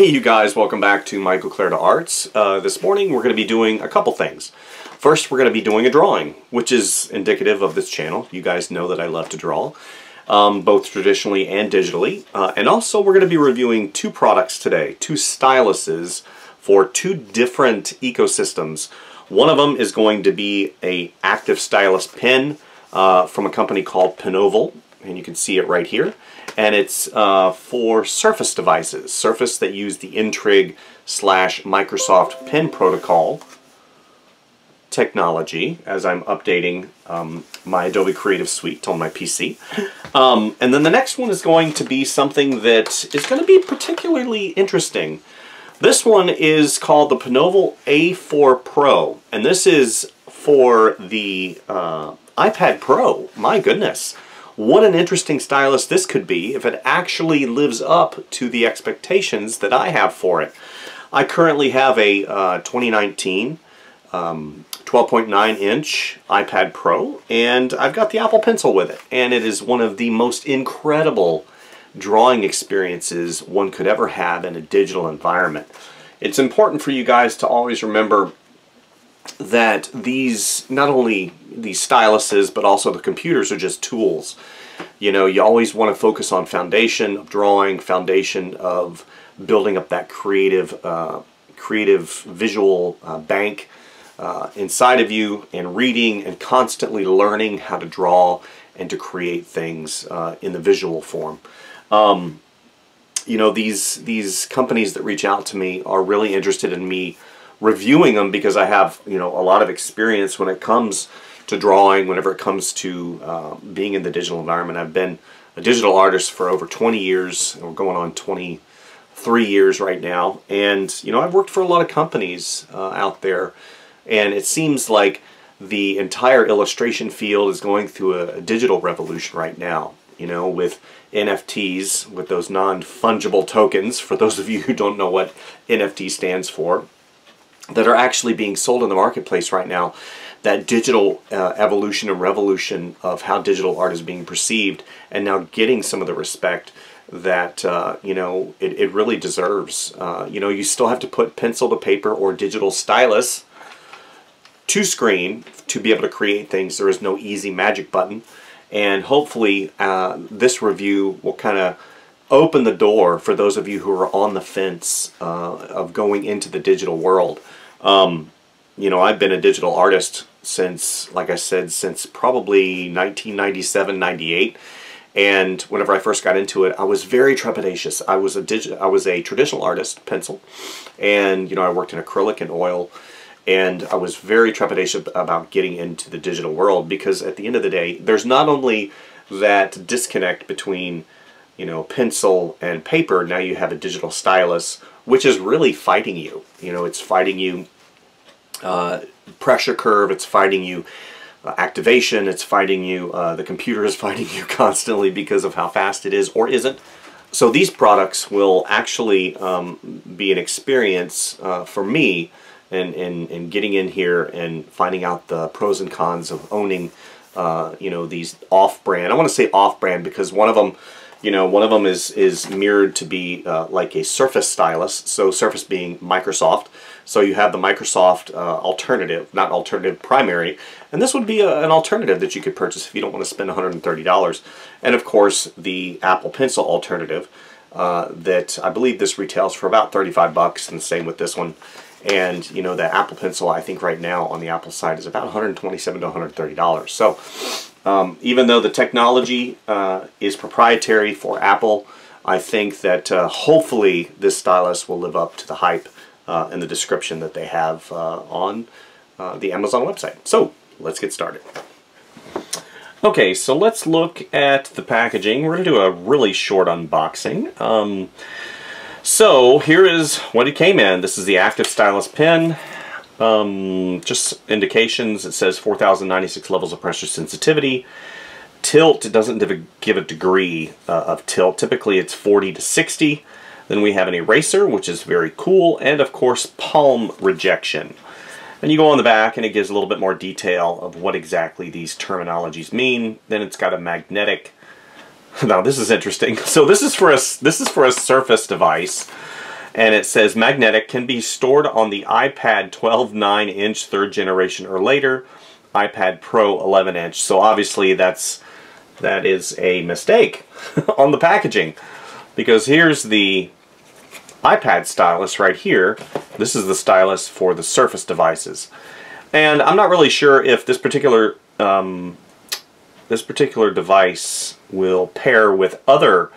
Hey you guys, welcome back to Michael Clarida Arts. This morning we're going to be doing a couple things. First, we're going to be doing a drawing, which is indicative of this channel. You guys know that I love to draw, both traditionally and digitally. And also we're going to be reviewing two products today, two styluses for two different ecosystems. One of them is going to be an active stylus pen from a company called Penoval, and you can see it right here. And it's for Surface devices, Surface that use the Intrigue / Microsoft Pen Protocol technology as I'm updating my Adobe Creative Suite on my PC. And then the next one is going to be something that is going to be particularly interesting. This one is called the Penoval A4 Pro, and this is for the iPad Pro. My goodness. What an interesting stylus this could be if it actually lives up to the expectations that I have for it. I currently have a 2019 12.9 inch iPad Pro, and I've got the Apple Pencil with it, and it is one of the most incredible drawing experiences one could ever have in a digital environment. It's important for you guys to always remember that these, not only these styluses, but also the computers are just tools. You know, you always want to focus on foundation of drawing, foundation of building up that creative visual bank inside of you, and reading and constantly learning how to draw and to create things in the visual form. You know, these companies that reach out to me are really interested in me reviewing them because I have, you know, a lot of experience when it comes to drawing, whenever it comes to being in the digital environment. I've been a digital artist for over 20 years, we're going on 23 years right now, and you know, I've worked for a lot of companies out there, and it seems like the entire illustration field is going through a digital revolution right now, you know, with NFTs, with those non-fungible tokens, for those of you who don't know what NFT stands for, that are actually being sold in the marketplace right now. That digital evolution and revolution of how digital art is being perceived, and now getting some of the respect that you know, it really deserves. You know, you still have to put pencil to paper or digital stylus to screen to be able to create things. There is no easy magic button, and hopefully this review will kind of open the door for those of you who are on the fence of going into the digital world. You know, I've been a digital artist since, like I said, since probably 1997, 98. And whenever I first got into it, I was very trepidatious. I was a traditional artist, pencil, and you know, I worked in acrylic and oil, and I was very trepidatious about getting into the digital world, because at the end of the day, there's not only that disconnect between, you know, pencil and paper. Now you have a digital stylus, which is really fighting you. You know, it's fighting you pressure curve, it's fighting you activation, it's fighting you, the computer is fighting you constantly because of how fast it is or isn't. So these products will actually be an experience for me in getting in here and finding out the pros and cons of owning you know, these off-brand. I want to say off-brand because one of them, you know, one of them is mirrored to be like a Surface stylus, so Surface being Microsoft. So you have the Microsoft alternative, not alternative, primary, and this would be an alternative that you could purchase if you don't want to spend $130. And of course the Apple Pencil alternative that I believe this retails for about 35 bucks, and the same with this one. And you know, the Apple Pencil, I think right now on the Apple side is about $127 to $130. So even though the technology is proprietary for Apple, I think that hopefully this stylus will live up to the hype and the description that they have on the Amazon website. So let's get started. Okay, so let's look at the packaging. We're going to do a really short unboxing. So here is what it came in. This is the active stylus pen. Just indications. It says 4,096 levels of pressure sensitivity. Tilt, it doesn't give a degree of tilt. Typically it's 40 to 60. Then we have an eraser, which is very cool, and of course palm rejection. And you go on the back and it gives a little bit more detail of what exactly these terminologies mean. Then it's got a magnetic. Now this is interesting. So this is for a Surface device, And it says magnetic, can be stored on the iPad 12 9-inch 3rd generation or later, iPad Pro 11-inch. So obviously that is a mistake on the packaging, because here's the iPad stylus right here. This is the stylus for the Surface devices. And I'm not really sure if this particular device will pair with other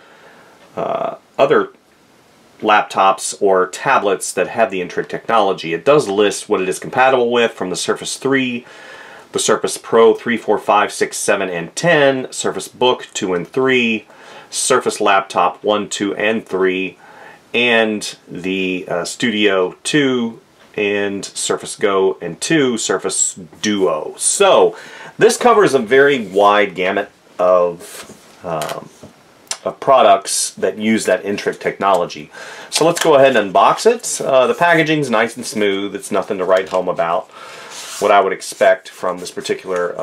laptops or tablets that have the Intrig technology. It does list what it is compatible with, from the Surface 3, the Surface Pro 3, 4, 5, 6, 7, and 10, Surface Book 2 and 3, Surface Laptop 1, 2, and 3, and the Studio 2, and Surface Go and 2, Surface Duo. So this covers a very wide gamut of products that use that Intrig technology. So let's go ahead and unbox it. The packaging's nice and smooth. It's nothing to write home about. What I would expect from this particular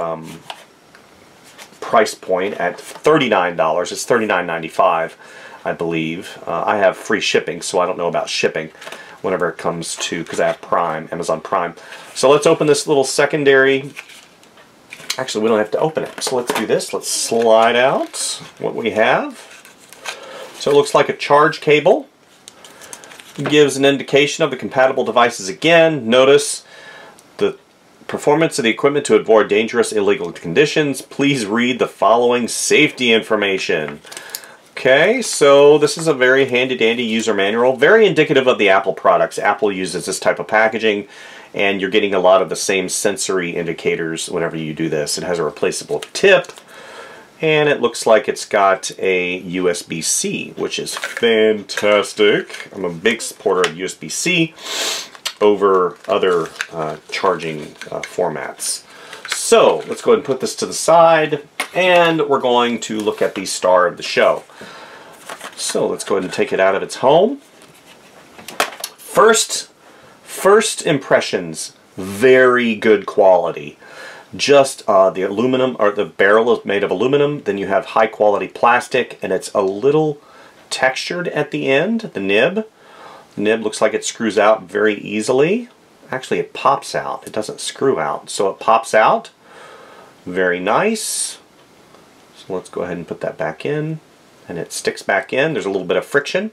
price point at $39. It's $39.95, I believe. I have free shipping, so I don't know about shipping whenever it comes to, because I have Prime, Amazon Prime. So let's open this little secondary. Actually, we don't have to open it. So let's do this. Let's slide out what we have. So it looks like a charge cable. It gives an indication of the compatible devices again. Notice the performance of the equipment to avoid dangerous illegal conditions. Please read the following safety information. Okay, so this is a very handy-dandy user manual. Very indicative of the Apple products. Apple uses this type of packaging, and you're getting a lot of the same sensory indicators whenever you do this. It has a replaceable tip, and it looks like it's got a USB-C, which is fantastic. I'm a big supporter of USB-C over other charging formats. So let's go ahead and put this to the side, and we're going to look at the star of the show. So let's go ahead and take it out of its home. First impressions, very good quality. Just the aluminum, or the barrel is made of aluminum. Then you have high quality plastic, and it's a little textured at the end, the nib. The nib looks like it screws out very easily. Actually, it pops out. It doesn't screw out, so it pops out. Very nice. So let's go ahead and put that back in, and it sticks back in. There's a little bit of friction.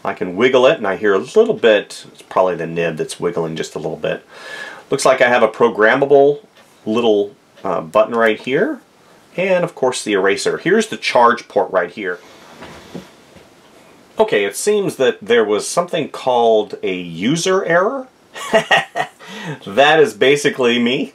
I can wiggle it, and I hear a little bit. It's probably the nib that's wiggling just a little bit. Looks like I have a programmable little button right here, and of course the eraser. Here's the charge port right here. Okay, it seems that there was something called a user error. That is basically me.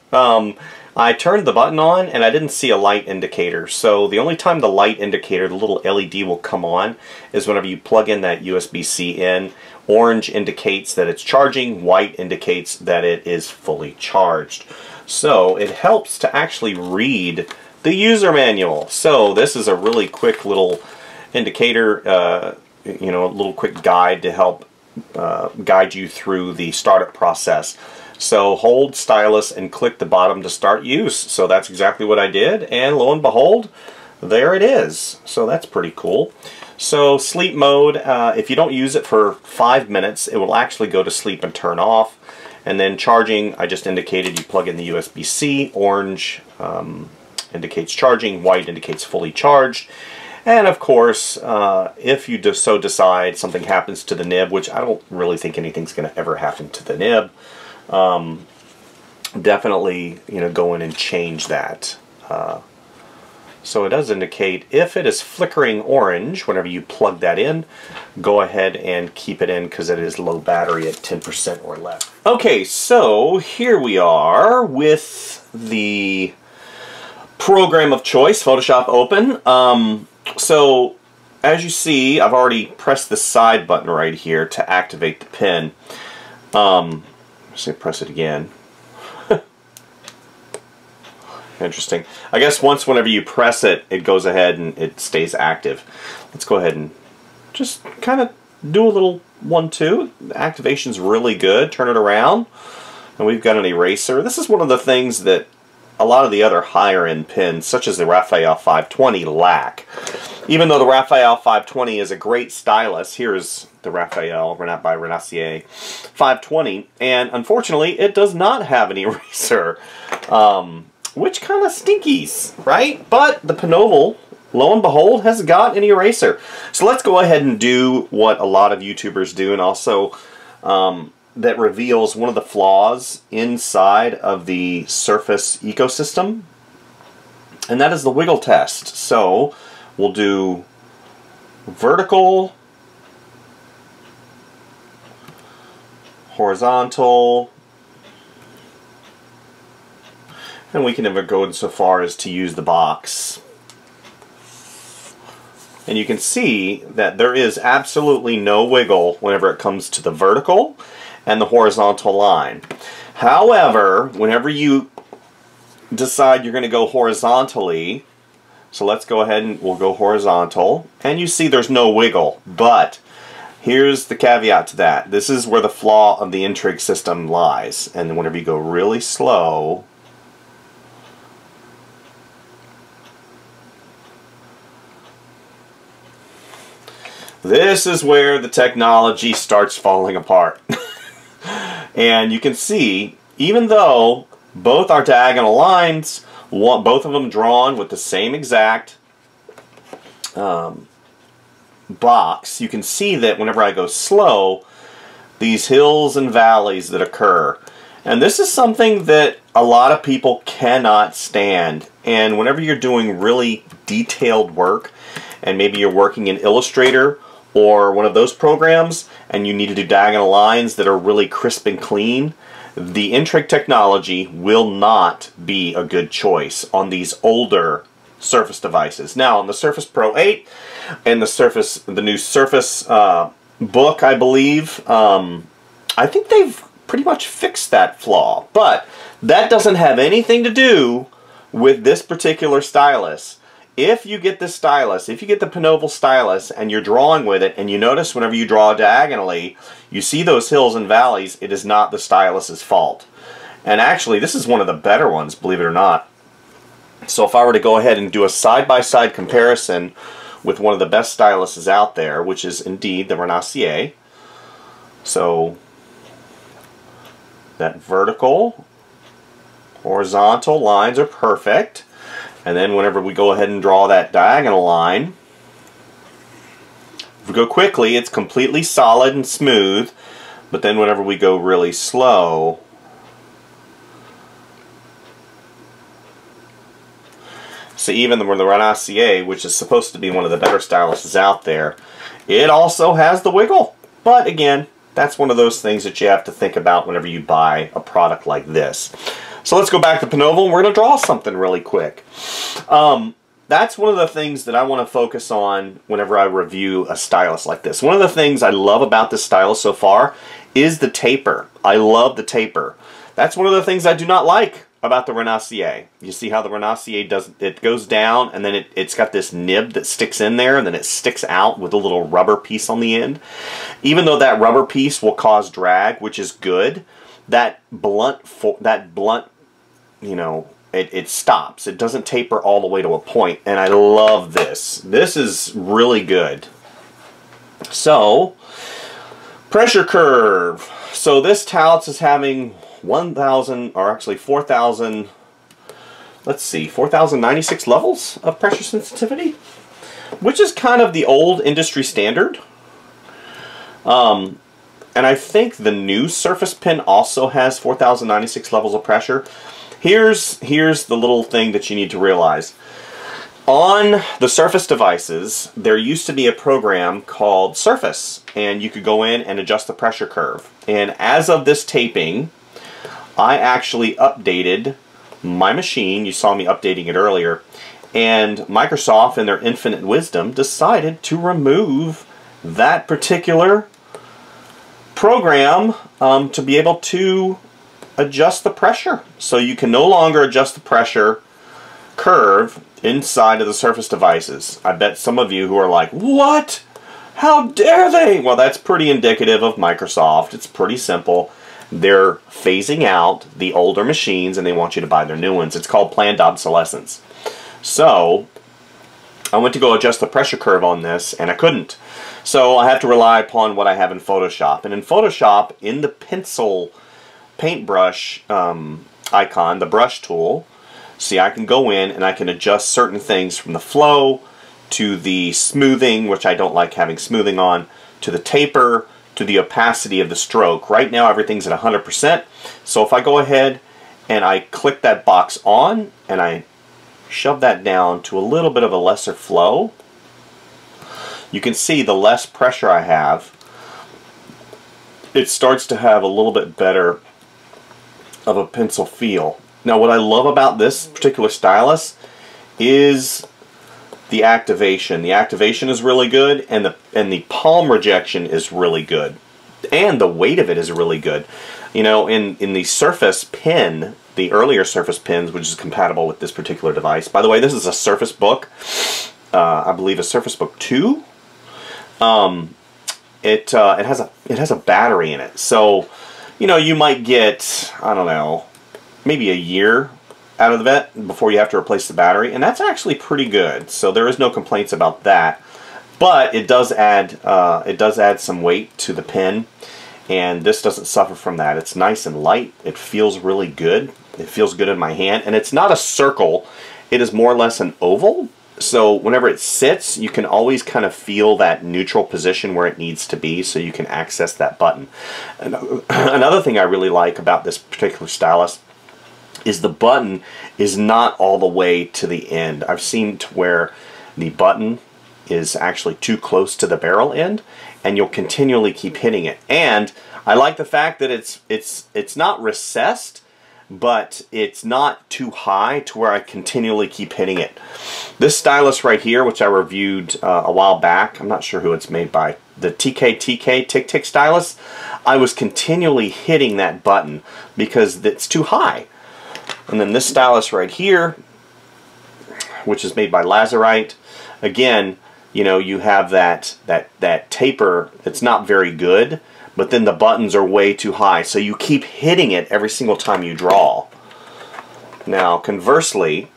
I turned the button on and I didn't see a light indicator. So the only time the light indicator, the little LED, will come on is whenever you plug in that USB-C in. Orange indicates that it's charging, white indicates that it is fully charged. So it helps to actually read the user manual. So this is a really quick little indicator, you know, a little quick guide to help guide you through the startup process. So hold stylus and click the bottom to start use. So that's exactly what I did, and lo and behold, there it is. So that's pretty cool. So sleep mode, if you don't use it for 5 minutes, it will actually go to sleep and turn off. And then charging, I just indicated you plug in the USB-C. Orange indicates charging, white indicates fully charged. And of course, if you so decide something happens to the nib, which I don't really think anything's going to ever happen to the nib, definitely, you know, go in and change that. So it does indicate if it is flickering orange whenever you plug that in, go ahead and keep it in because it is low battery at 10% or less. Okay, so here we are with the program of choice, Photoshop open. So as you see, I've already pressed the side button right here to activate the pen. So press it again. Interesting. I guess whenever you press it, it goes ahead and it stays active. Let's go ahead and just kind of do a little 1-2. The activation's really good. Turn it around. And we've got an eraser. This is one of the things that a lot of the other higher end pens, such as the Raphael 520, lack. Even though the Raphael 520 is a great stylus, here's the Raphael by Renassier 520, and unfortunately it does not have an eraser, which kind of stinkies, right? But the Penoval, lo and behold, has got an eraser. So let's go ahead and do what a lot of YouTubers do, and also that reveals one of the flaws inside of the Surface ecosystem, and that is the wiggle test. So we'll do vertical, horizontal, and we can even go so far as to use the box. And you can see that there is absolutely no wiggle whenever it comes to the vertical and the horizontal line. However, whenever you decide you're going to go horizontally, so let's go ahead and we'll go horizontal, and you see there's no wiggle. But here's the caveat to that. This is where the flaw of the intrigue system lies. And whenever you go really slow, this is where the technology starts falling apart. And you can see, even though both are diagonal lines, both of them drawn with the same exact box, you can see that whenever I go slow, these hills and valleys that occur. And this is something that a lot of people cannot stand. And whenever you're doing really detailed work, and maybe you're working in Illustrator or one of those programs, and you need to do diagonal lines that are really crisp and clean, the intrigue technology will not be a good choice on these older Surface devices. Now, on the Surface Pro 8 and the new Surface book, I believe, I think they've pretty much fixed that flaw. But that doesn't have anything to do with this particular stylus. If you get this stylus, if you get the Penoval stylus and you're drawing with it, and you notice whenever you draw diagonally, you see those hills and valleys, it is not the stylus's fault. And actually, this is one of the better ones, believe it or not. So if I were to go ahead and do a side-by-side comparison with one of the best styluses out there, which is indeed the Renassier. So that vertical, horizontal lines are perfect. And then whenever we go ahead and draw that diagonal line, if we go quickly, it's completely solid and smooth. But then whenever we go really slow, so even the Renassier, which is supposed to be one of the better styluses out there, it also has the wiggle. But again, that's one of those things that you have to think about whenever you buy a product like this. So let's go back to Penoval, and we're going to draw something really quick. That's one of the things that I want to focus on whenever I review a stylus like this. One of the things I love about this stylus so far is the taper. I love the taper. That's one of the things I do not like about the Renassier. You see how the Renassier does, it goes down, and then it's got this nib that sticks in there, and then it sticks out with a little rubber piece on the end. Even though that rubber piece will cause drag, which is good, that blunt, you know, it stops. It doesn't taper all the way to a point, and I love this. This is really good. So, pressure curve. So this touts is having 1,000, or actually 4,000, let's see, 4,096 levels of pressure sensitivity, which is kind of the old industry standard. And I think the new Surface Pen also has 4,096 levels of pressure. Here's the little thing that you need to realize. On the Surface devices, there used to be a program called Surface, and you could go in and adjust the pressure curve. And as of this taping, I actually updated my machine. You saw me updating it earlier. And Microsoft, in their infinite wisdom, decided to remove that particular program to be able to adjust the pressure. So you can no longer adjust the pressure curve inside of the Surface devices. I bet some of you who are like, what? How dare they? Well, that's pretty indicative of Microsoft. It's pretty simple. they're phasing out the older machines and they want you to buy their new ones. It's called planned obsolescence. So I went to go adjust the pressure curve on this and I couldn't. So I have to rely upon what I have in Photoshop. And in Photoshop, in the pencil paintbrush icon, the brush tool, see, I can go in and I can adjust certain things from the flow to the smoothing, which I don't like having smoothing on, to the taper, to the opacity of the stroke. Right now everything's at 100%. So if I go ahead and I click that box on and I shove that down to a little bit of a lesser flow, you can see the less pressure I have, it starts to have a little bit better of a pencil feel. Now what I love about this particular stylus is the activation. The activation is really good, and the palm rejection is really good. And the weight of it is really good. You know, in the Surface Pen, the earlier Surface Pens, which is compatible with this particular device. By the way, this is a Surface Book. I believe a Surface Book 2. It has a battery in it. So, you know, you might get, I don't know, maybe a year out of the vet before you have to replace the battery, and that's actually pretty good. So there is no complaints about that. But it does add some weight to the pen, and this doesn't suffer from that. It's nice and light. It feels really good. It feels good in my hand, and it's not a circle. It is more or less an oval. So whenever it sits, you can always kind of feel that neutral position where it needs to be, so you can access that button. Another thing I really like about this particular stylus is the button is not all the way to the end. I've seen to where the button is actually too close to the barrel end, and you'll continually keep hitting it. And I like the fact that it's not recessed, but it's not too high to where I continually keep hitting it. This stylus right here, which I reviewed a while back, I'm not sure who it's made by, the TK Tick Tick stylus, I was continually hitting that button because it's too high. And then this stylus right here, which is made by Lazurite, again, you know, you have that taper. It's not very good, but then the buttons are way too high, so you keep hitting it every single time you draw. Now, conversely,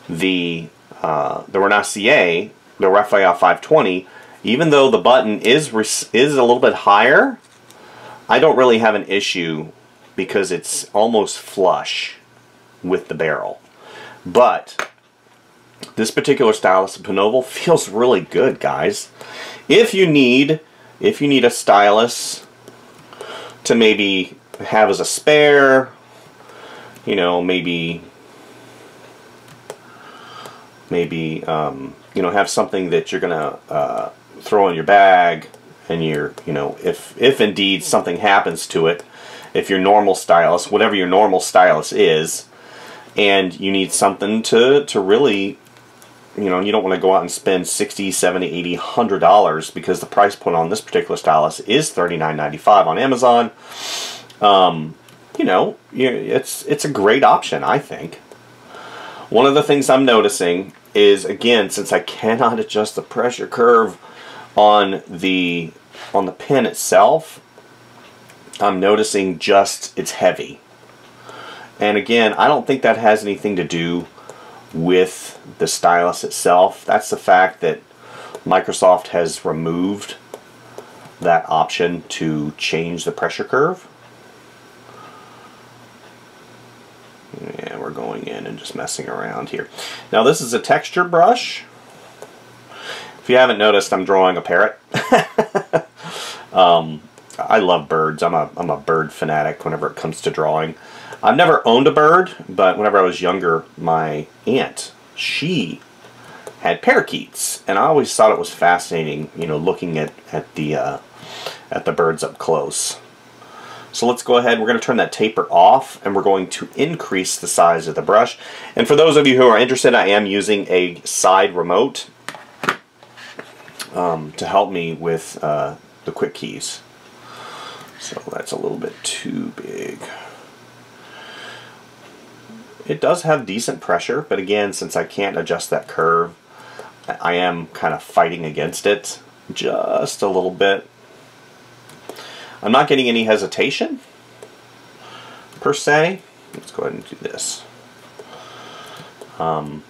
the Renacier, the Raphael 520, even though the button is a little bit higher, I don't really have an issue because it's almost flush with the barrel. But this particular stylus, Penoval, feels really good, guys. If you need a stylus to maybe have as a spare, you know, maybe you know, have something that you're gonna throw in your bag, and you know, if indeed something happens to it, if your normal stylus, whatever your normal stylus is, and you need something to really, you know, you don't want to go out and spend $60, $70, $80, $100 because the price point on this particular stylus is $39.95 on Amazon. You know, it's a great option, I think. One of the things I'm noticing is, again, since I cannot adjust the pressure curve on the pen itself, I'm noticing just it's heavy. And again, I don't think that has anything to do with the stylus itself. That's the fact that Microsoft has removed that option to change the pressure curve. Yeah, we're going in and just messing around here. Now this is a texture brush. If you haven't noticed, I'm drawing a parrot. I love birds. I'm a bird fanatic whenever it comes to drawing. I've never owned a bird, but whenever I was younger, my aunt, she had parakeets, and I always thought it was fascinating, you know, looking at the birds up close. So let's go ahead. We're going to turn that taper off, and we're going to increase the size of the brush. And for those of you who are interested, I am using a side remote to help me with the quick keys. So that's a little bit too big. It does have decent pressure, but again, since I can't adjust that curve, I am kind of fighting against it just a little bit. I'm not getting any hesitation, per se. Let's go ahead and do this. And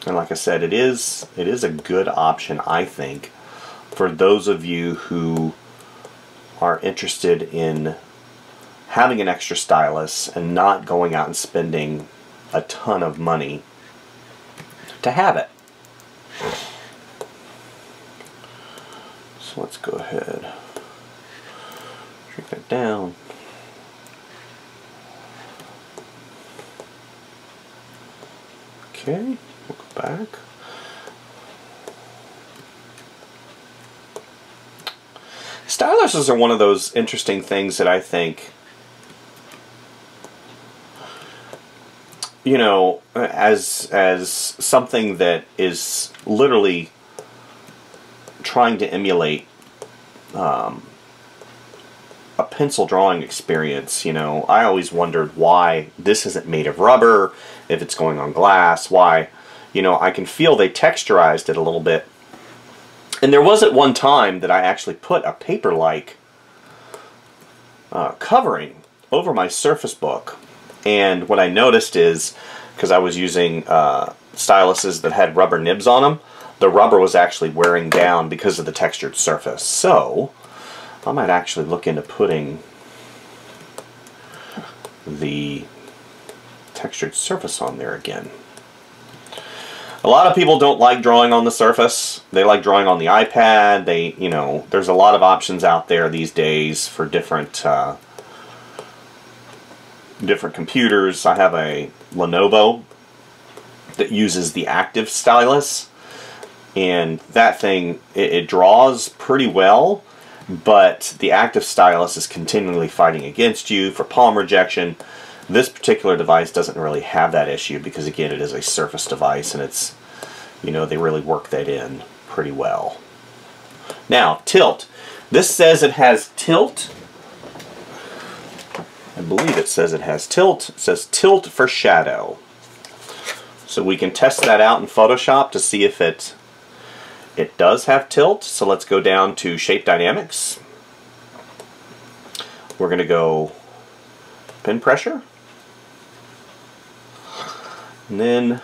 like I said, it is a good option, I think, for those of you who are interested in having an extra stylus and not going out and spending a ton of money to have it. So let's go ahead, shrink that down. Okay, we'll go back. Styluses are one of those interesting things that I think, you know, as something that is literally trying to emulate a pencil drawing experience. You know, I always wondered why this isn't made of rubber, if it's going on glass, why, you know, I can feel they texturized it a little bit. And there was at one time that I actually put a paper-like covering over my Surface Book. And what I noticed is, because I was using styluses that had rubber nibs on them, the rubber was actually wearing down because of the textured surface. So I might actually look into putting the textured surface on there again. A lot of people don't like drawing on the Surface. They like drawing on the iPad. They, you know, there's a lot of options out there these days for different different computers. I have a Lenovo that uses the active stylus, and that thing, it draws pretty well, but the active stylus is continually fighting against you for palm rejection. This particular device doesn't really have that issue because, again, it is a Surface device, and it's, you know, they really work that in pretty well. Now, tilt. This says it has tilt. I believe it says it has tilt. It says tilt for shadow. So we can test that out in Photoshop to see if it does have tilt. So let's go down to Shape Dynamics. We're going to go Pen Pressure. And then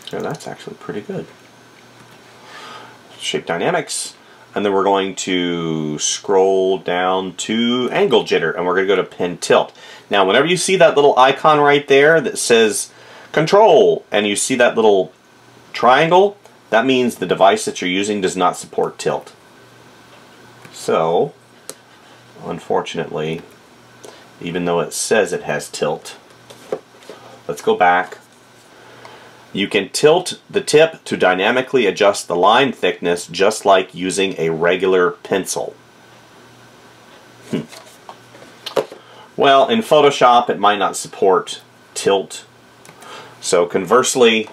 so that's actually pretty good. Shape Dynamics, and then we're going to scroll down to Angle Jitter, and we're going to go to Pen Tilt. Now, whenever you see that little icon right there that says Control, and you see that little triangle, that means the device that you're using does not support tilt. So, unfortunately, even though it says it has tilt, let's go back. You can tilt the tip to dynamically adjust the line thickness just like using a regular pencil. Well, in Photoshop it might not support tilt. So conversely,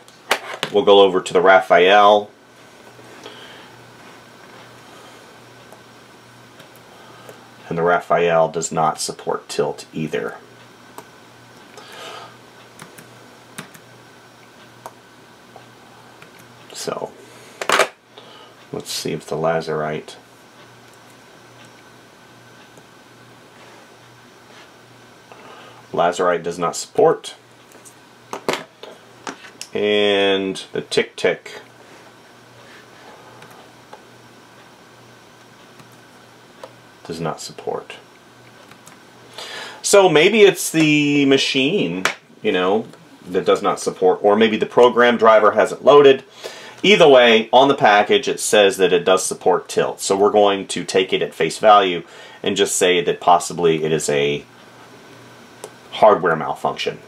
we'll go over to the Raphael. And the Raphael does not support tilt either. So, let's see if the Lazurite does not support. And the Tic Tic does not support. So maybe it's the machine, you know, that does not support, or maybe the program driver hasn't loaded. Either way, on the package it says that it does support tilt. So we're going to take it at face value and just say that possibly it is a hardware malfunction.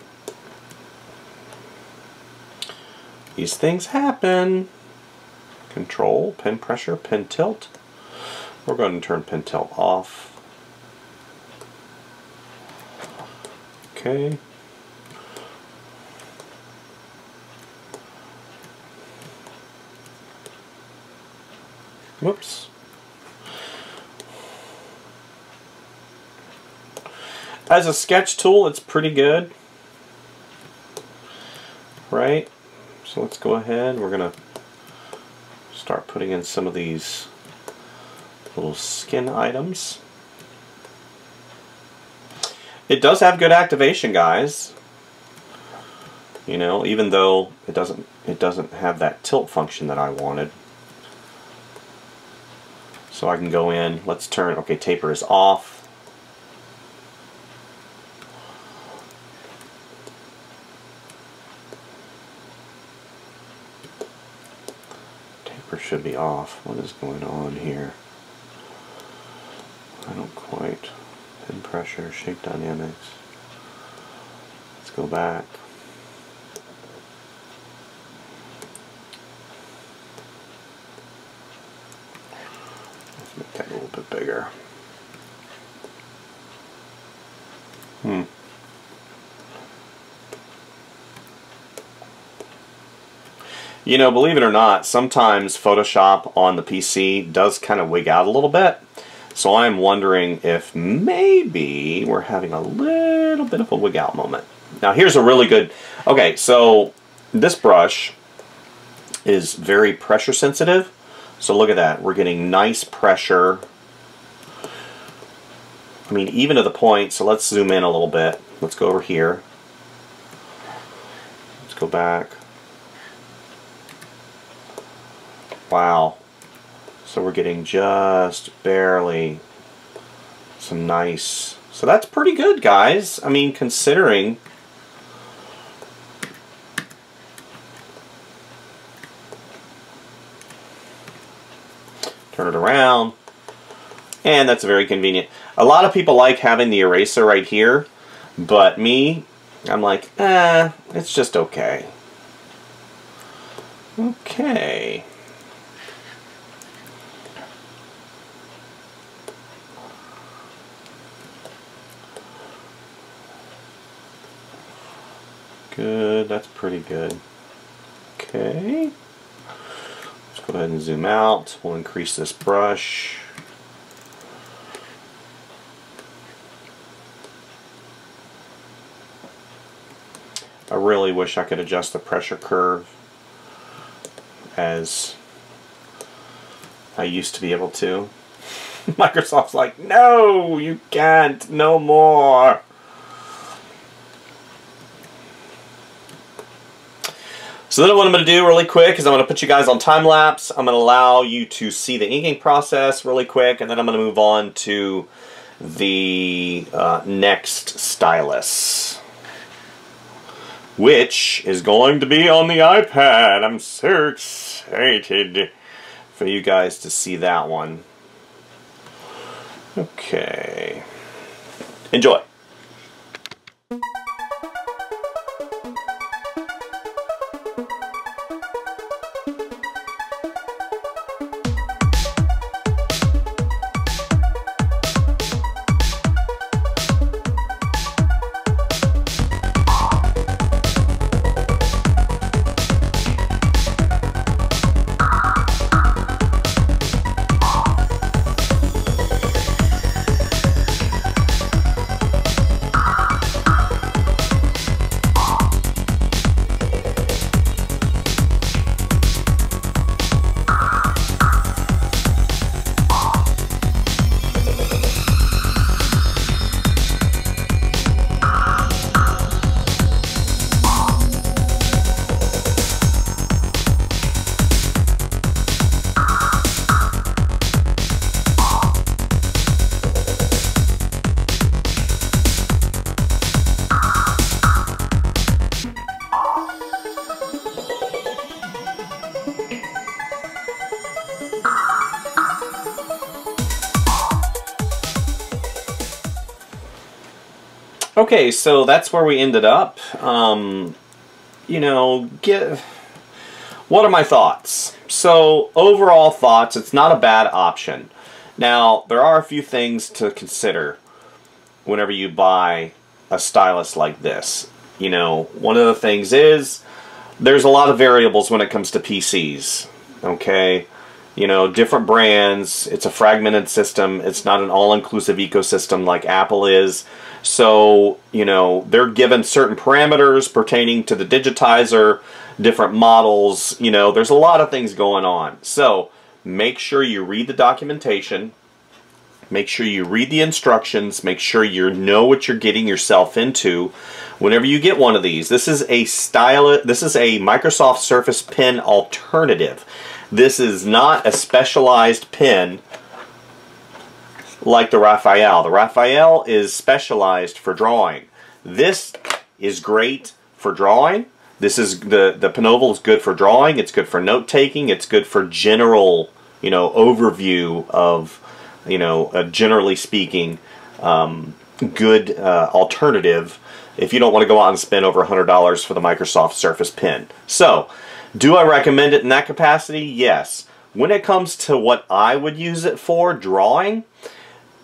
These things happen. Control, pen pressure, pen tilt. We're going to turn pen tilt off. Okay. Whoops. As a sketch tool, it's pretty good. Right? So let's go ahead. We're going to start putting in some of these Little skin items. It does have good activation, guys. You know, even though it doesn't have that tilt function that I wanted. So I can go in, let's turn, okay, taper is off. Taper should be off. What is going on here? I don't quite. Head pressure, shape dynamics. Let's go back. Let's make that a little bit bigger. You know, believe it or not, sometimes Photoshop on the PC does kind of wig out a little bit. So I'm wondering if maybe we're having a little bit of a wig out moment. Now here's a really good, okay, so this brush is very pressure sensitive. So look at that, we're getting nice pressure. I mean, even to the point, so let's zoom in a little bit. Let's go over here. Let's go back. Wow. So we're getting just barely some nice, so that's pretty good, guys. I mean, considering turn it around, and that's very convenient. A lot of people like having the eraser right here, but me, I'm like, it's just okay. Okay. Good, that's pretty good. Okay. Let's go ahead and zoom out. We'll increase this brush. I really wish I could adjust the pressure curve as I used to be able to. Microsoft's like, no, you can't, no more. So then what I'm going to do really quick is I'm going to put you guys on time lapse. I'm going to allow you to see the inking process really quick, and then I'm going to move on to the next stylus, which is going to be on the iPad. I'm so excited for you guys to see that one. Okay. Enjoy. Okay, so that's where we ended up. You know, what are my thoughts? So, overall thoughts, it's not a bad option. Now, there are a few things to consider whenever you buy a stylus like this. You know, one of the things is, there's a lot of variables when it comes to PCs, okay? You know, different brands, it's a fragmented system, it's not an all-inclusive ecosystem like Apple is. So, you know, they're given certain parameters pertaining to the digitizer, different models, you know, there's a lot of things going on. So, make sure you read the documentation, Make sure you read the instructions. Make sure you know what you're getting yourself into whenever you get one of these. This is a stylus. This is a Microsoft Surface Pen alternative. This is not a specialized pen like the Raphael. The Raphael is specialized for drawing. This is great for drawing. This is the Penoval is good for drawing. It's good for note taking. It's good for general, you know, overview of, you know, generally speaking, good alternative if you don't want to go out and spend over $100 for the Microsoft Surface Pen. So, do I recommend it in that capacity? Yes. When it comes to what I would use it for, drawing,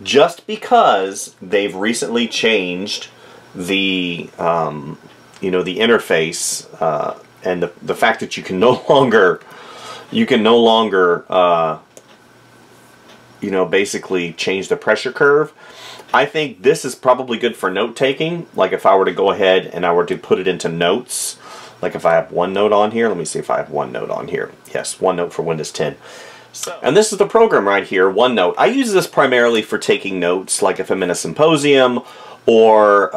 just because they've recently changed the you know, the interface and the fact that you can no longer you know, basically change the pressure curve. I think this is probably good for note taking. Like if I were to go ahead and I were to put it into notes, like if I have OneNote on here, let me see if I have OneNote on here. Yes, OneNote for Windows 10. And this is the program right here, OneNote. I use this primarily for taking notes, like if I'm in a symposium or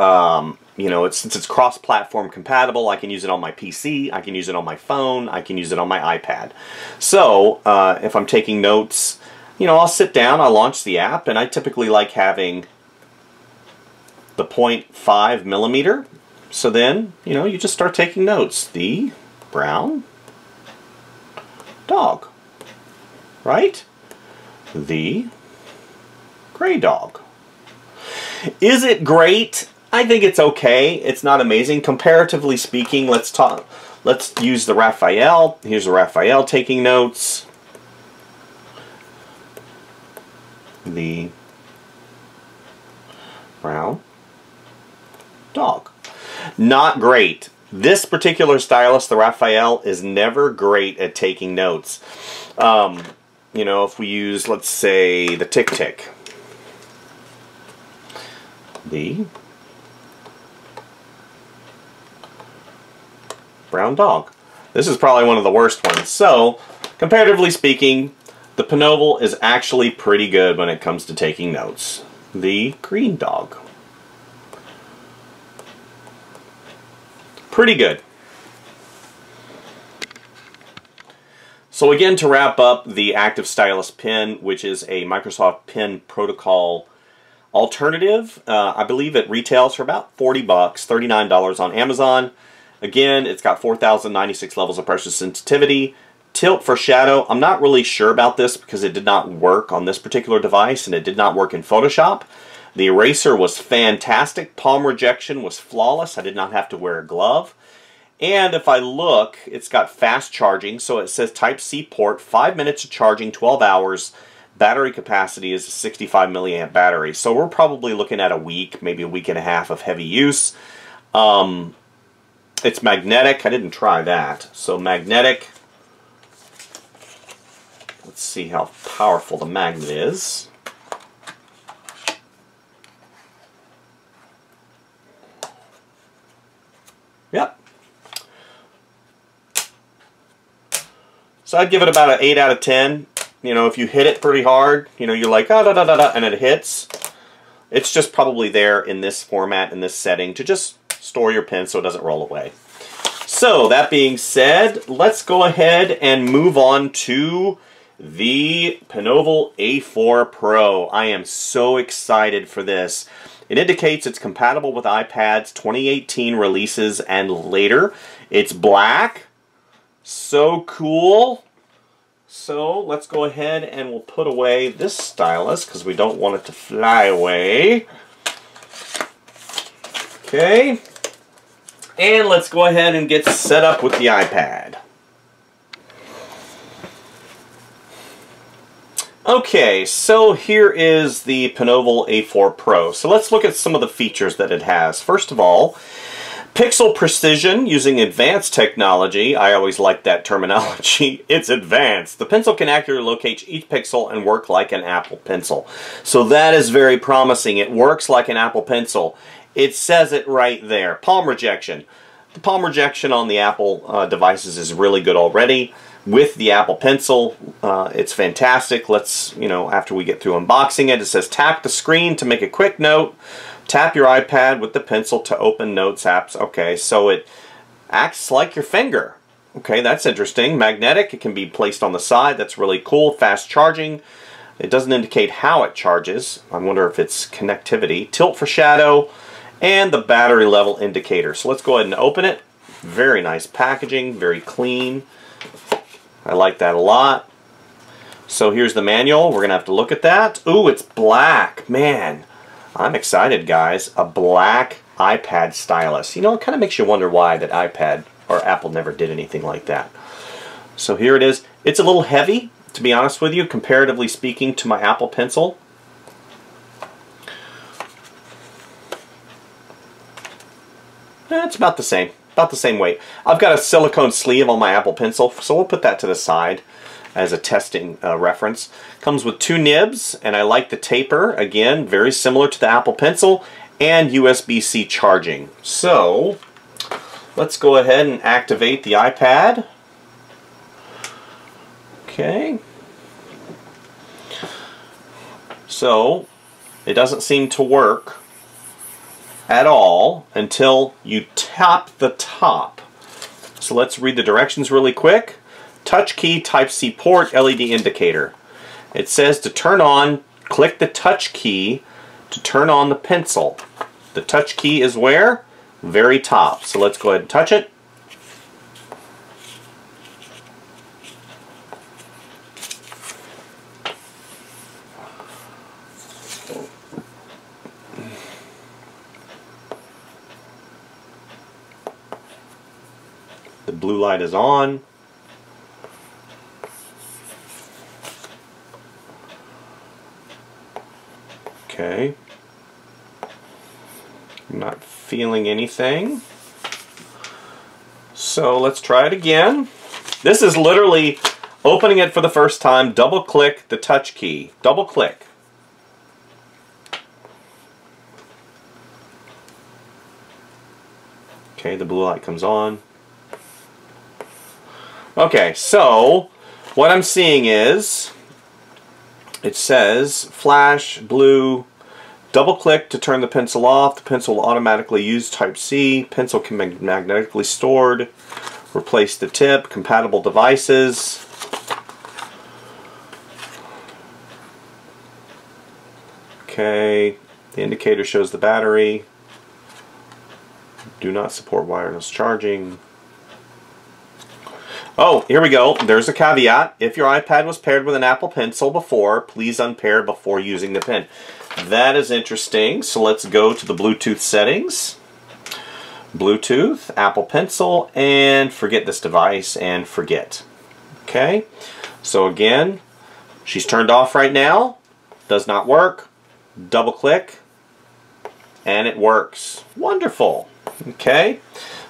you know, since it's cross-platform compatible, I can use it on my PC, I can use it on my phone, I can use it on my iPad. So, if I'm taking notes, you know, I'll sit down, I'll launch the app, and I typically like having the 0.5 millimeter. So then, you know, you just start taking notes. The brown dog, right? The gray dog. Is it great? I think it's okay. It's not amazing. Comparatively speaking, let's use the Raphael. Here's the Raphael taking notes. The brown dog. Not great. This particular stylus, the Raphael, is never great at taking notes. You know, if we use, let's say, the Tic Tic. The brown dog. This is probably one of the worst ones. So, comparatively speaking, the Penoval is actually pretty good when it comes to taking notes. The green dog. Pretty good. So again, to wrap up, the Active Stylus Pen, which is a Microsoft Pen Protocol alternative, I believe it retails for about 40 bucks, $39 on Amazon. Again, it's got 4,096 levels of pressure sensitivity. Tilt for shadow, I'm not really sure about this because it did not work on this particular device and it did not work in Photoshop. The eraser was fantastic. Palm rejection was flawless. I did not have to wear a glove. And if I look, it's got fast charging. So it says Type-C port, 5 minutes of charging, 12 hours. Battery capacity is a 65 milliamp battery. So we're probably looking at a week, maybe a week and a half of heavy use. It's magnetic. I didn't try that. So magnetic. Let's see how powerful the magnet is. Yep. So I'd give it about an 8 out of 10. You know, if you hit it pretty hard, you know, you're like, ah, da, da, da, da, and it hits. It's just probably there in this format, in this setting, to just store your pen so it doesn't roll away. So, that being said, let's go ahead and move on to the Penoval A4 Pro. I am so excited for this. It indicates it's compatible with iPads 2018 releases and later. It's black. So cool. So let's go ahead and we'll put away this stylus because we don't want it to fly away. Okay. And let's go ahead and get set up with the iPad. Okay, so here is the Penoval A4 Pro. So let's look at some of the features that it has. First of all, pixel precision using advanced technology. I always like that terminology. It's advanced. The pencil can accurately locate each pixel and work like an Apple Pencil. So that is very promising. It works like an Apple Pencil. It says it right there. Palm rejection. The palm rejection on the Apple devices is really good already. with the Apple Pencil. It's fantastic. Let's, after we get through unboxing it, it says tap the screen to make a quick note. Tap your iPad with the pencil to open notes apps. Okay, so it acts like your finger. Okay, that's interesting. Magnetic, it can be placed on the side. That's really cool. Fast charging. It doesn't indicate how it charges. I wonder if it's connectivity. Tilt for shadow, and the battery level indicator. So let's go ahead and open it. Very nice packaging, very clean. I like that a lot. So here's the manual. We're going to have to look at that. Ooh, it's black. Man, I'm excited, guys. A black iPad stylus. It kind of makes you wonder why that iPad or Apple never did anything like that. So here it is. It's a little heavy, to be honest with you, comparatively speaking to my Apple Pencil. It's about the same. About the same weight. I've got a silicone sleeve on my Apple Pencil, so we'll put that to the side as a testing reference. Comes with 2 nibs, and I like the taper. Again, very similar to the Apple Pencil, and USB-C charging. So, let's go ahead and activate the iPad. Okay. So, it doesn't seem to work at all until you tap the top. So let's read the directions really quick. Touch key, Type-C port, LED indicator. It says to turn on, click the touch key to turn on the pencil. The touch key is where? Very top. So let's go ahead and touch it. The blue light is on. Okay. I'm not feeling anything. So let's try it again. This is literally opening it for the first time. Double click the touch key. Double click. Okay, the blue light comes on. Okay, so what I'm seeing is it says flash, blue, double click to turn the pencil off. The pencil will automatically use Type-C. Pencil can be magnetically stored. Replace the tip. Compatible devices. Okay, the indicator shows the battery. Do not support wireless charging. Oh, here we go. There's a caveat. If your iPad was paired with an Apple Pencil before, please unpair before using the pen. That is interesting. So let's go to the Bluetooth settings. Bluetooth, Apple Pencil, and forget this device and forget. Okay. So again, she's turned off right now. Does not work. Double click. And it works. Wonderful. Okay.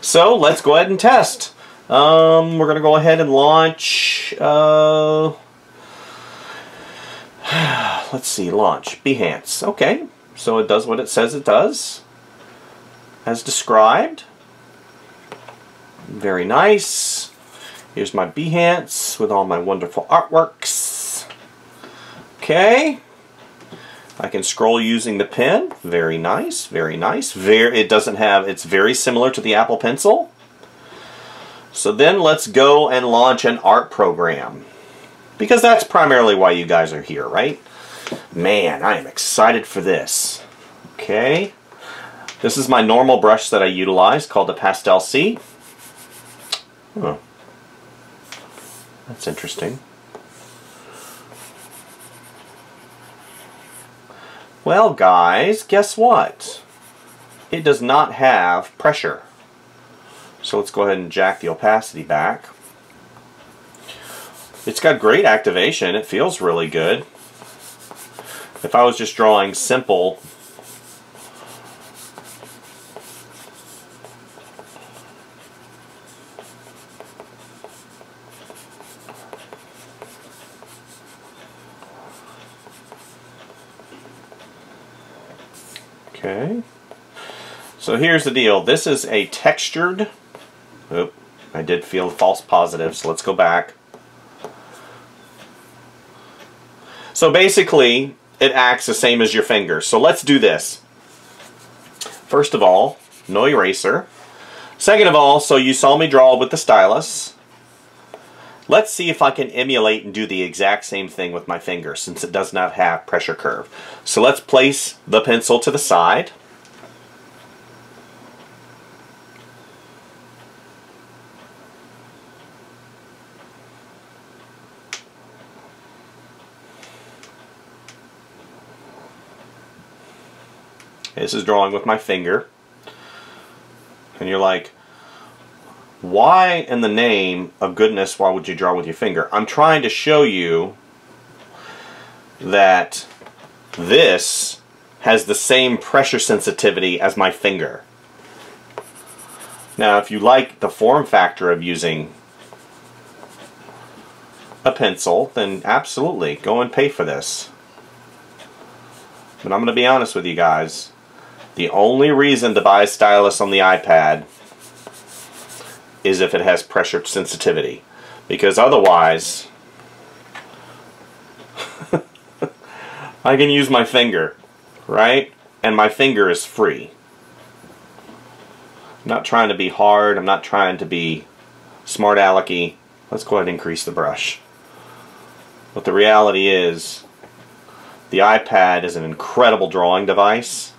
So let's go ahead and test. We're going to go ahead and launch, let's see, launch Behance. Okay, so it does what it says it does, as described. Very nice. Here's my Behance with all my wonderful artworks. Okay. I can scroll using the pen. Very nice, very nice. It's very similar to the Apple Pencil. So then let's go and launch an art program. Because that's primarily why you guys are here, right? Man, I am excited for this. Okay. This is my normal brush that I utilize called the Pastel C. Oh. That's interesting. Well, guys, guess what? It does not have pressure. So let's go ahead and jack the opacity back. It's got great activation. It feels really good. If I was just drawing simple, okay. So here's the deal. This is a textured, I did feel false positive, so let's go back. So basically, it acts the same as your finger. So let's do this. First of all, no eraser. Second of all, so you saw me draw with the stylus. Let's see if I can emulate and do the exact same thing with my finger, since it does not have pressure curve. So let's place the pencil to the side. This is drawing with my finger. And you're like, why in the name of goodness, why would you draw with your finger? I'm trying to show you that this has the same pressure sensitivity as my finger. Now, if you like the form factor of using a pencil, then absolutely, go and pay for this. But I'm going to be honest with you guys. The only reason to buy a stylus on the iPad is if it has pressure sensitivity. Because otherwise, I can use my finger, right? And my finger is free. I'm not trying to be hard. I'm not trying to be smart alecky. Let's go ahead and increase the brush. But the reality is, the iPad is an incredible drawing device.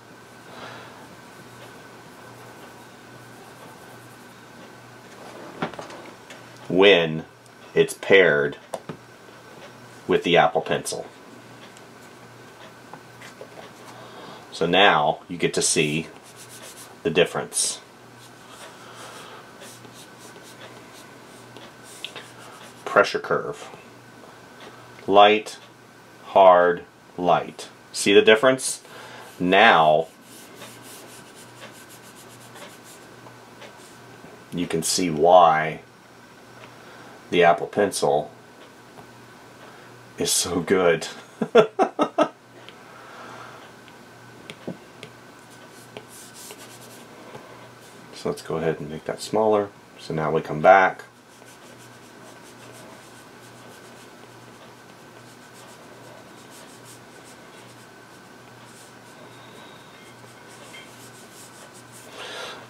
When it's paired with the Apple Pencil. So now you get to see the difference. Pressure curve. Light, hard, light. See the difference? Now you can see why the Apple Pencil is so good. So let's go ahead and make that smaller. So now we come back.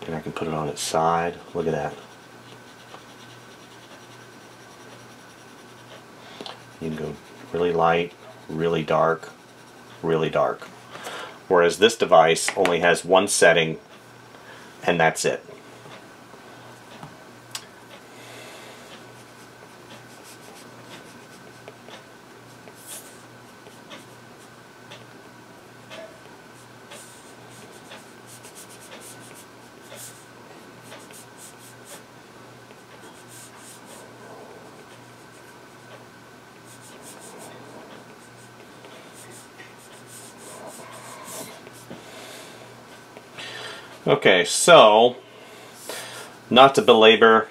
And I can put it on its side. Look at that. You can go really light, really dark, really dark. Whereas this device only has one setting, and that's it. Okay, so, not to belabor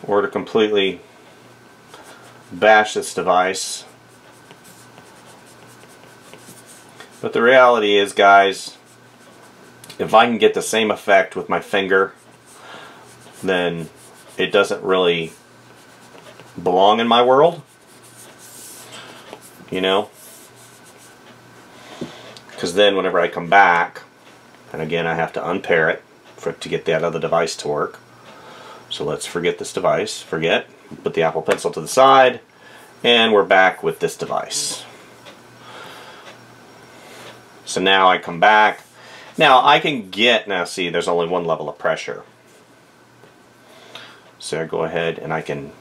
or to completely bash this device, but the reality is, guys, if I can get the same effect with my finger, then it doesn't really belong in my world, you know? Because then whenever I come back, and again, I have to unpair it to get that other device to work. So let's forget this device. Forget. Put the Apple Pencil to the side. And we're back with this device. So now I come back. Now I can get, now see, there's only one level of pressure. So I go ahead and I can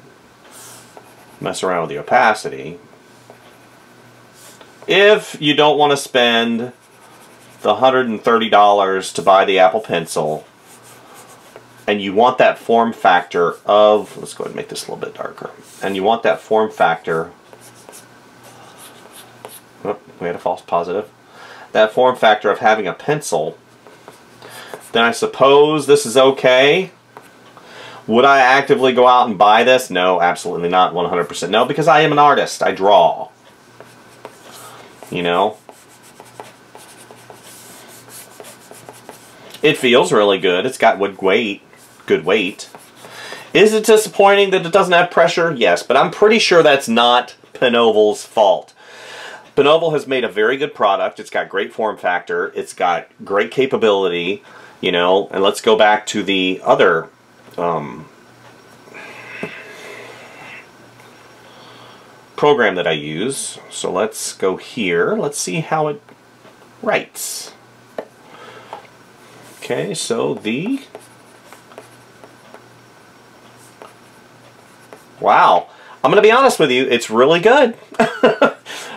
mess around with the opacity. If you don't want to spend the $130 to buy the Apple Pencil, and you want that form factor of, let's go ahead and make this a little bit darker, and you want that form factor, oh, we had a false positive, that form factor of having a pencil, then I suppose this is okay. Would I actively go out and buy this? No, absolutely not, 100% no, because I am an artist, I draw. You know? It feels really good. It's got good weight. Is it disappointing that it doesn't have pressure? Yes, but I'm pretty sure that's not Penoval's fault. Penoval has made a very good product. It's got great form factor. It's got great capability, you know. And let's go back to the other program that I use. So let's go here. Let's see how it writes. Okay, so wow. I'm going to be honest with you, it's really good.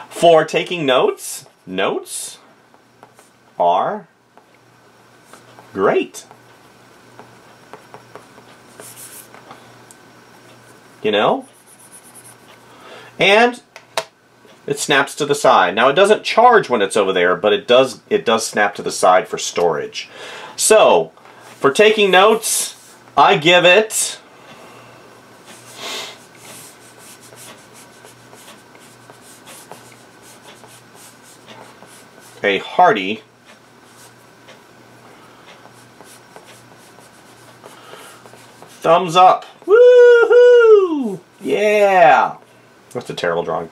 For taking notes, notes are great. You know? And it snaps to the side. Now it doesn't charge when it's over there, but it does snap to the side for storage. So, for taking notes, I give it a hearty thumbs up. Woohoo! Yeah! That's a terrible drawing.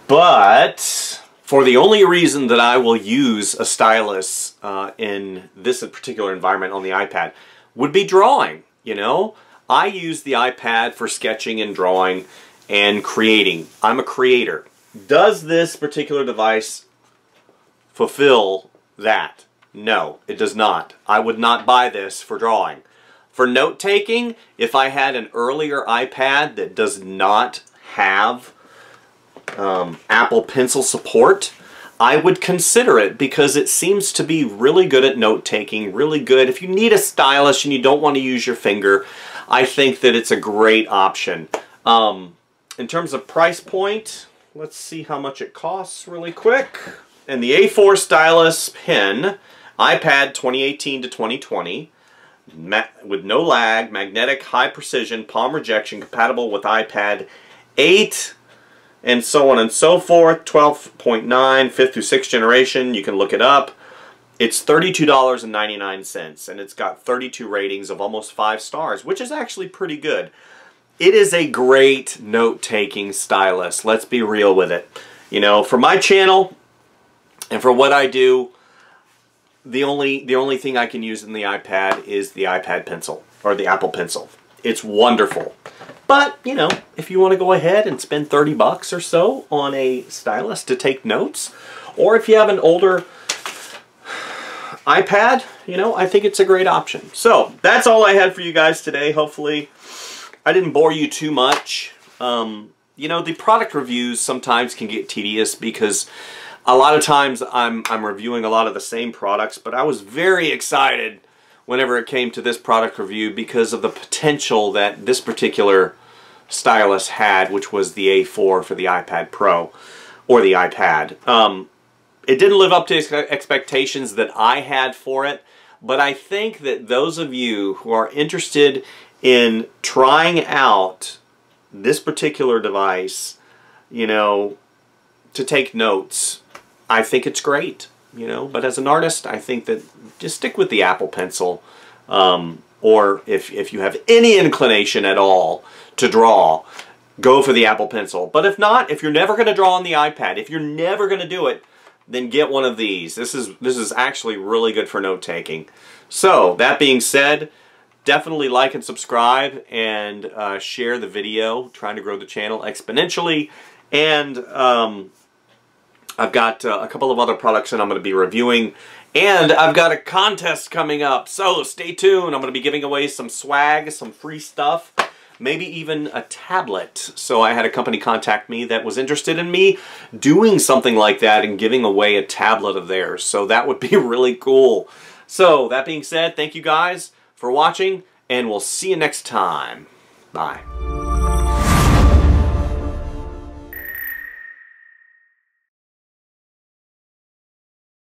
But for the only reason that I will use a stylus in this particular environment on the iPad would be drawing, you know? I use the iPad for sketching and drawing and creating. I'm a creator. Does this particular device fulfill that? No, it does not. I would not buy this for drawing. For note-taking, if I had an earlier iPad that does not have Apple Pencil support, I would consider it because it seems to be really good at note-taking, really good. If you need a stylus and you don't want to use your finger, I think that it's a great option. In terms of price point, let's see how much it costs really quick. And the A4 stylus pen, iPad 2018 to 2020, with no lag, magnetic, high precision, palm rejection, compatible with iPad 8, and so on and so forth, 12.9, 5th through 6th generation, you can look it up. It's $32.99, and it's got 32 ratings of almost 5 stars, which is actually pretty good. It is a great note-taking stylus, let's be real with it. You know, for my channel, and for what I do, the only thing I can use in the iPad is the iPad Pencil, or the Apple Pencil. It's wonderful. But, you know, if you want to go ahead and spend 30 bucks or so on a stylus to take notes, or if you have an older iPad, you know, I think it's a great option. So, that's all I had for you guys today. Hopefully, I didn't bore you too much. You know, the product reviews sometimes can get tedious because a lot of times I'm reviewing a lot of the same products, but I was very excited whenever it came to this product review because of the potential that this particular stylus had, which was the A4 for the iPad Pro, or the iPad. It didn't live up to expectations that I had for it, but I think that those of you who are interested in trying out this particular device, you know, to take notes, I think it's great, you know. But as an artist, I think that just stick with the Apple Pencil, or if you have any inclination at all to draw, go for the Apple Pencil. But if not, if you're never going to draw on the iPad, if you're never going to do it, then get one of these. This is actually really good for note-taking. So, that being said, definitely like and subscribe and share the video, trying to grow the channel exponentially. And I've got a couple of other products that I'm going to be reviewing, and I've got a contest coming up, so stay tuned. I'm going to be giving away some swag, some free stuff, maybe even a tablet. So I had a company contact me that was interested in me doing something like that and giving away a tablet of theirs, so that would be really cool. So that being said, thank you guys for watching, and we'll see you next time. Bye.